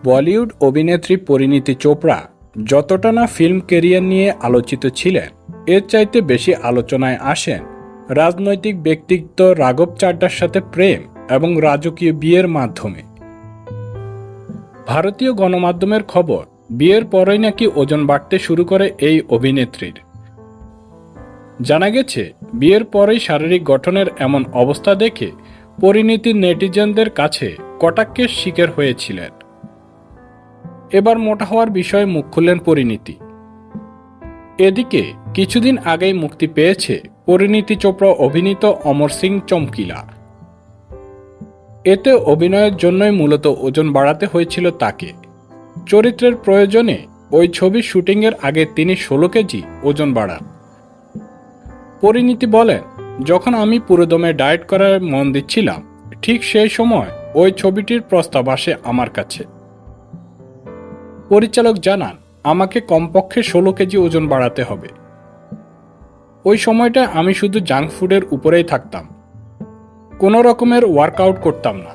বলিউড অভিনেত্রী পরিণীতি চোপড়া যতটা না ফিল্ম ক্যারিয়ার নিয়ে আলোচিত ছিলেন, এর চাইতে বেশি আলোচনায় আসেন রাজনৈতিক ব্যক্তিত্ব রাঘব চাড্ডার সাথে প্রেম এবং রাজকীয় বিয়ের মাধ্যমে। ভারতীয় গণমাধ্যমের খবর, বিয়ের পরেই নাকি ওজন বাড়তে শুরু করে এই অভিনেত্রীর। জানা গেছে, বিয়ের পরেই শারীরিক গঠনের এমন অবস্থা দেখে পরিণীতি নেটিজেনদের কাছে কটাক্ষের শিকার হয়েছিলেন। এবার মোটা হওয়ার বিষয়ে মুখ খুললেন পরিণীতি। এদিকে কিছুদিন আগেই মুক্তি পেয়েছে পরিণীতি চোপড়া অভিনীত অমর সিং চমকিলা। এতে অভিনয়ের জন্যই মূলত ওজন বাড়াতে হয়েছিল তাকে। চরিত্রের প্রয়োজনে ওই ছবির শুটিংয়ের আগে তিনি 16 কেজি ওজন বাড়ান। পরিণীতি বলেন, যখন আমি পুরোদমে ডায়েট করার মন দিচ্ছিলাম, ঠিক সেই সময় ওই ছবিটির প্রস্তাব আসে আমার কাছে। পরিচালক জানান, আমাকে কমপক্ষে 16 কেজি ওজন বাড়াতে হবে। ওই সময়টা আমি শুধু জাঙ্ক ফুডের উপরেই থাকতাম, কোনো রকমের ওয়ার্কআউট করতাম না।